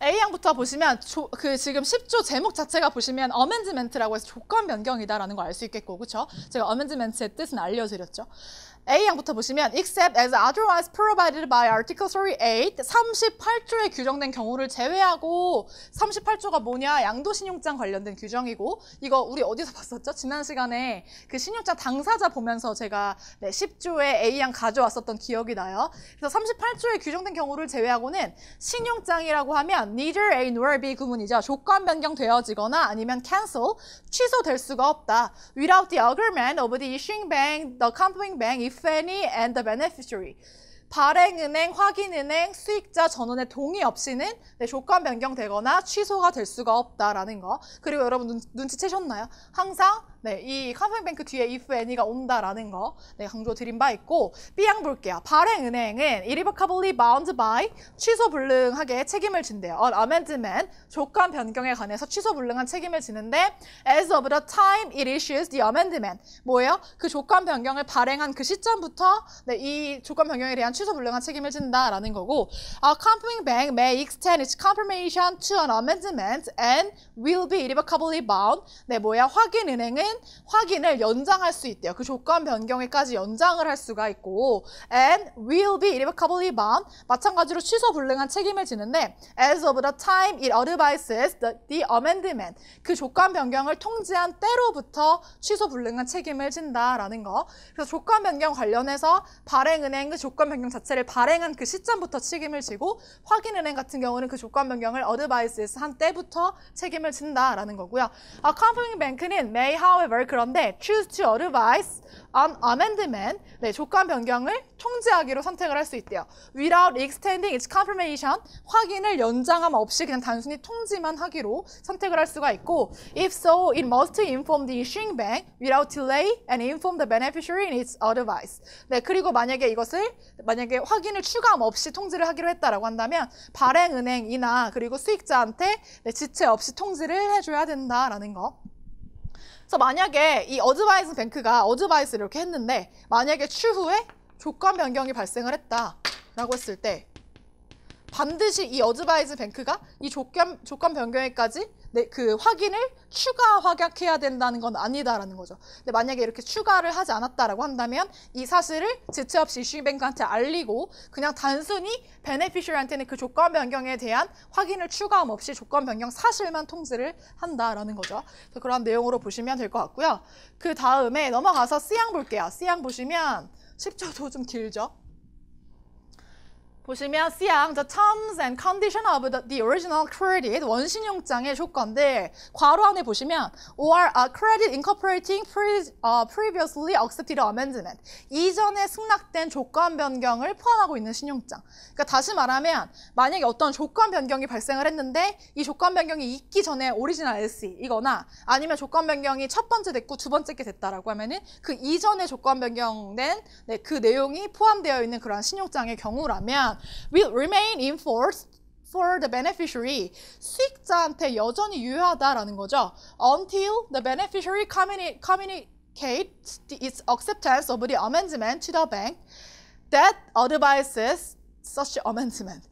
A양부터 보시면 지금 10조 제목 자체가 보시면 amendment라고 해서 조건 변경이다라는 거 알 수 있겠고, 그렇죠? 제가 amendment의 뜻은 알려드렸죠. A양부터 보시면 except as otherwise provided by Article 38, 38조에 규정된 경우를 제외하고 38조가 뭐냐? 양도신용장 관련된 규정이고 이거 우리 어디서 봤었죠? 지난 시간에 그 신용장 당사자 보면서 제가 10조에 A양 가져왔었던 기억이 나요. 그래서 38조에 규정된 경우를 제외하고는 신용장이라고 하면 neither A nor B 구문이죠. 조건 변경되어지거나 아니면 cancel, 취소될 수가 없다. Without the agreement of the issuing bank, the accompanying bank, if any, and the beneficiary. 발행은행, 확인은행, 수익자 전원의 동의 없이는 조건 변경되거나 취소가 될 수가 없다라는 거. 그리고 여러분 눈치채셨나요? 항상 이 컴퍼니뱅크 뒤에 if any가 온다라는 거 강조 드린 바 있고, B양 볼게요. 발행은행은 irrevocably bound by 취소 불능하게 책임을 진대요. amendment 조건 변경에 관해서 취소 불능한 책임을 지는데 as of the time it issues the amendment 뭐예요? 그 조건 변경을 발행한 그 시점부터 이 조건 변경에 대한 취소 불능한 책임을 진다라는 거고, accompanying bank may extend its confirmation to an amendment and will be irrevocably bound. 확인은행은 확인을 연장할 수 있대요. 그 조건 변경에까지 연장을 할 수가 있고, and will be irrevocably bound. 마찬가지로 취소 불능한 책임을 지는데 as of the time it advises the amendment. 그 조건 변경을 통지한 때로부터 취소 불능한 책임을 진다라는 거. 그래서 조건 변경 관련해서 발행은행 그 조건 변경 자체를 발행한 그 시점부터 책임을 지고, 확인은행 같은 경우는 그 조건 변경을 advises 한 때부터 책임을 진다라는 거고요. accompanying bank는 may however 그런데 choose to advise on amendment 조건 변경을 통지하기로 선택을 할 수 있대요. without extending its confirmation 확인을 연장함 없이 그냥 단순히 통지만 하기로 선택을 할 수가 있고, if so it must inform the issuing bank without delay and inform the beneficiary in its advice. 그리고 만약에 확인을 추가함 없이 통지를 하기로 했다라고 한다면 발행은행이나 그리고 수익자한테 지체 없이 통지를 해줘야 된다라는 거. 그래서 만약에 이 어드바이스 뱅크가 어드바이스를 이렇게 했는데 만약에 추후에 조건 변경이 발생을 했다라고 했을 때 반드시 이 어드바이스 뱅크가 이 조건 변경에까지 그 확인을 추가 확약해야 된다는 건 아니다라는 거죠. 근데 만약에 이렇게 추가를 하지 않았다라고 한다면 이 사실을 지체 없이 이슈뱅크한테 알리고 그냥 단순히 베네피셔리한테는 그 조건 변경에 대한 확인을 추가함 없이 조건 변경 사실만 통지를 한다라는 거죠. 그래서 그런 내용으로 보시면 될 것 같고요. 그 다음에 넘어가서 C양 볼게요. C양 보시면 10조도 좀 길죠. 보시면 C양 the terms and condition of the original credit 원신용장의 조건들 괄호 안에 보시면 or a credit incorporating previously accepted amendment 이전에 승낙된 조건 변경을 포함하고 있는 신용장. 그러니까 다시 말하면 만약에 어떤 조건 변경이 발생을 했는데 이 조건 변경이 있기 전에 오리지널 LC이거나 아니면 조건 변경이 첫 번째 됐고 두 번째 게 됐다라고 하면은 그 이전에 조건 변경된 그 내용이 포함되어 있는 그러한 신용장의 경우라면 will remain in force for the beneficiary. 수익자한테 여전히 유효하다라는 거죠. Until the beneficiary communicates its acceptance of the amendment to the bank that advises such amendment.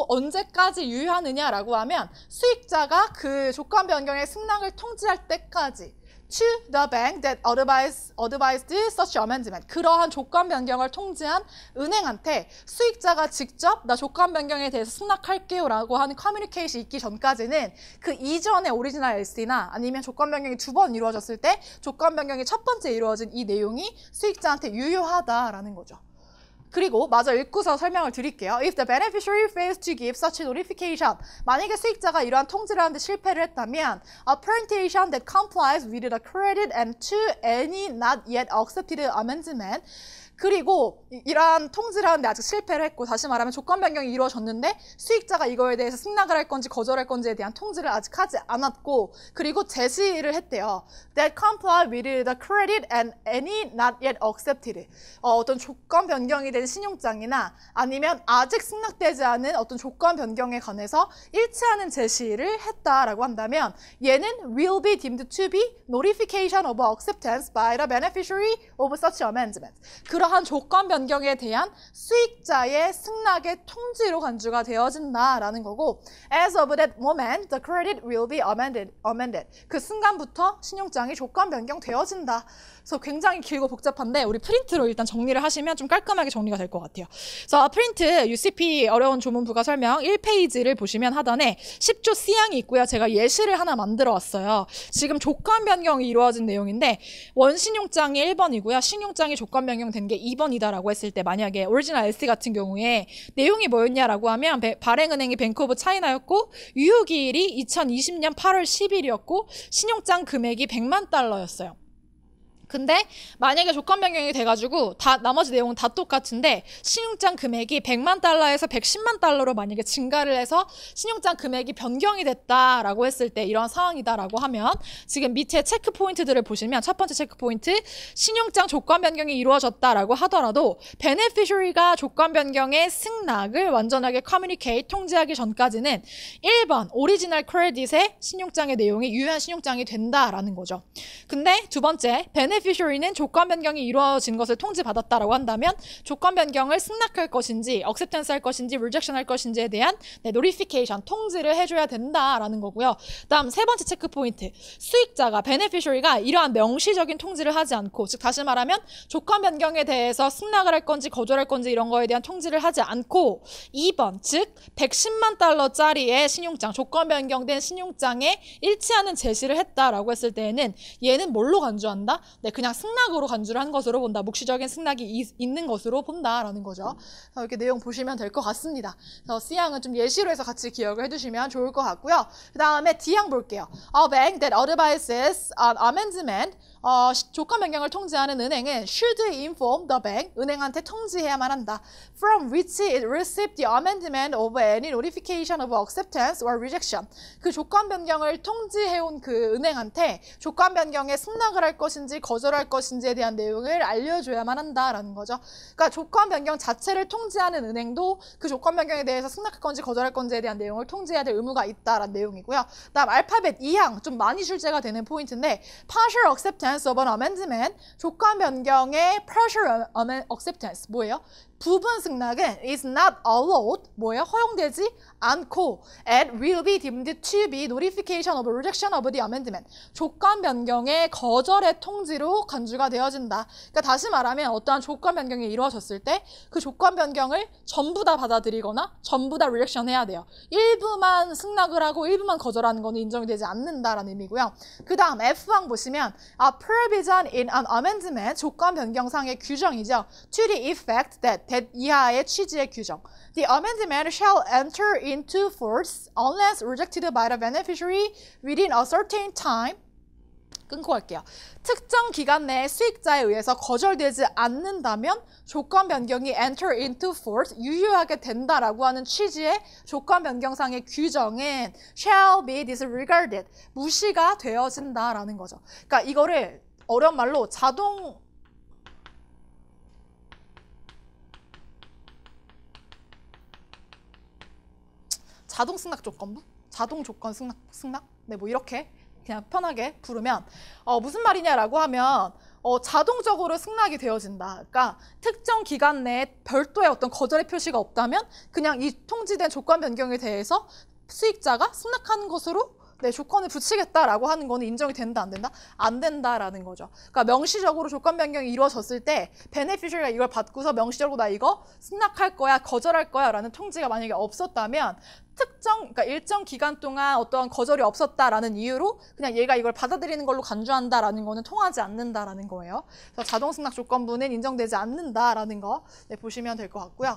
언제까지 유효하느냐라고 하면 수익자가 그 조건 변경의 승낙을 통지할 때까지 to the bank that advised such amendment. 그러한 조건 변경을 통지한 은행한테 수익자가 직접 나 조건 변경에 대해서 승낙할게요 라고 하는 커뮤니케이션이 있기 전까지는 그 이전의 오리지널 LC나 아니면 조건 변경이 두 번 이루어졌을 때 조건 변경이 첫 번째 이루어진 이 내용이 수익자한테 유효하다라는 거죠. 그리고 마저 읽고서 설명을 드릴게요. If the beneficiary fails to give such notification, 만약에 수익자가 이러한 통지를 하는데 실패를 했다면 a presentation that complies with the credit and to any not yet accepted amendment 그리고 이러한 통지를 하는데 아직 실패를 했고 다시 말하면 조건 변경이 이루어졌는데 수익자가 이거에 대해서 승낙을 할 건지 거절할 건지에 대한 통지를 아직 하지 않았고 그리고 제시를 했대요. That comply with the credit and any not yet accepted. 어떤 조건 변경이 된 신용장이나 아니면 아직 승낙되지 않은 어떤 조건 변경에 관해서 일치하는 제시를 했다라고 한다면 얘는 will be deemed to be notification of acceptance by the beneficiary of such amendment. 그러한 이러한 조건 변경에 대한 수익자의 승낙의 통지로 간주가 되어진다라는 거고 as of that moment, the credit will be amended. 그 순간부터 신용장이 조건 변경되어진다. 그래서 굉장히 길고 복잡한데 우리 프린트로 일단 정리를 하시면 좀 깔끔하게 정리가 될 것 같아요. 그래서 프린트 UCP 어려운 조문 부가 설명 1페이지를 보시면 하단에 10조 C항이 있고요. 제가 예시를 하나 만들어 왔어요. 지금 조건 변경이 이루어진 내용인데 원신용장이 1번이고요. 신용장이 조건 변경된 게 2번이다라고 했을 때 만약에 오리지널 LC 같은 경우에 내용이 뭐였냐라고 하면 발행은행이 뱅크 오브 차이나였고 유효기일이 2020년 8월 10일이었고 신용장 금액이 100만 달러였어요. 근데 만약에 조건 변경이 돼가지고 나머지 내용은 다 똑같은데 신용장 금액이 100만 달러에서 110만 달러로 만약에 증가를 해서 신용장 금액이 변경이 됐다라고 했을 때 이런 상황이다라고 하면 지금 밑에 체크 포인트들을 보시면 첫 번째 체크 포인트 신용장 조건 변경이 이루어졌다라고 하더라도 베네피셔리가 조건 변경의 승낙을 완전하게 커뮤니케이트 통지하기 전까지는 1번 오리지널 크레딧의 신용장의 내용이 유효한 신용장이 된다라는 거죠. 근데 두 번째 베네피셔리는 조건 변경이 이루어진 것을 통지받았다라고 한다면 조건 변경을 승낙할 것인지, 억셉턴스 할 것인지, 리젝션 할 것인지에 대한 노티피케이션, 통지를 해줘야 된다라는 거고요. 다음 세 번째 체크 포인트. 수익자가, 베네피셔리가 이러한 명시적인 통지를 하지 않고, 즉 다시 말하면 조건 변경에 대해서 승낙을 할 건지 거절할 건지 이런 거에 대한 통지를 하지 않고 2번, 즉 110만 달러짜리의 신용장, 조건 변경된 신용장에 일치하는 제시를 했다라고 했을 때에는 얘는 뭘로 간주한다? 그냥 승낙으로 간주를 한 것으로 본다. 묵시적인 승낙이 있는 것으로 본다라는 거죠. 이렇게 내용 보시면 될 것 같습니다. 그래서 C항은 좀 예시로 해서 같이 기억을 해두시면 좋을 것 같고요. 그 다음에 D항 볼게요. A bank that advises an amendment 조건 변경을 통지하는 은행은 should inform the bank, 은행한테 통지해야만 한다. From which it received the amendment of any notification of acceptance or rejection. 그 조건 변경을 통지해온 그 은행한테 조건 변경에 승낙을 할 것인지 거절할 것인지에 대한 내용을 알려줘야만 한다라는 거죠. 그러니까 조건 변경 자체를 통지하는 은행도 그 조건 변경에 대해서 승낙할 건지 거절할 건지에 대한 내용을 통지해야 될 의무가 있다라는 내용이고요. 다음 알파벳 2항 좀 많이 출제가 되는 포인트인데 partial acceptance of an amendment 조건 변경의 partial acceptance 뭐예요? 부분 승낙은 is not allowed 뭐예요? 허용되지 않고 and will be deemed to be notification of rejection of the amendment 조건 변경의 거절의 통지로 간주가 되어진다. 그러니까 다시 말하면 어떠한 조건 변경이 이루어졌을 때 그 조건 변경을 전부 다 받아들이거나 전부 다 rejection 해야 돼요. 일부만 승낙을 하고 일부만 거절하는 거는 인정이 되지 않는다라는 의미고요. 그 다음 F항 보시면 a provision in an amendment 조건 변경상의 규정이죠. to the effect that 이하의 취지의 규정. The amendment shall enter into force unless rejected by the beneficiary within a certain time. 끊고 갈게요. 특정 기간 내에 수익자에 의해서 거절되지 않는다면 조건 변경이 enter into force, 유효하게 된다라고 하는 취지의 조건 변경상의 규정은 shall be disregarded, 무시가 되어진다라는 거죠. 그러니까 이거를 어려운 말로 자동 승낙 조건부? 자동 조건 승낙? 네, 뭐 이렇게 그냥 편하게 부르면 무슨 말이냐라고 하면 자동적으로 승낙이 되어진다. 그러니까 특정 기간 내에 별도의 어떤 거절의 표시가 없다면 그냥 이 통지된 조건 변경에 대해서 수익자가 승낙하는 것으로 조건을 붙이겠다라고 하는 거는 인정이 된다, 안 된다? 안 된다라는 거죠. 그러니까 명시적으로 조건 변경이 이루어졌을 때 베네피셔리가 이걸 받고서 명시적으로 나 이거 승낙할 거야, 거절할 거야 라는 통지가 만약에 없었다면 그러니까 일정 기간 동안 어떠한 거절이 없었다라는 이유로 그냥 얘가 이걸 받아들이는 걸로 간주한다라는 거는 통하지 않는다라는 거예요. 그래서 자동 승낙 조건부는 인정되지 않는다라는 거 보시면 될 것 같고요.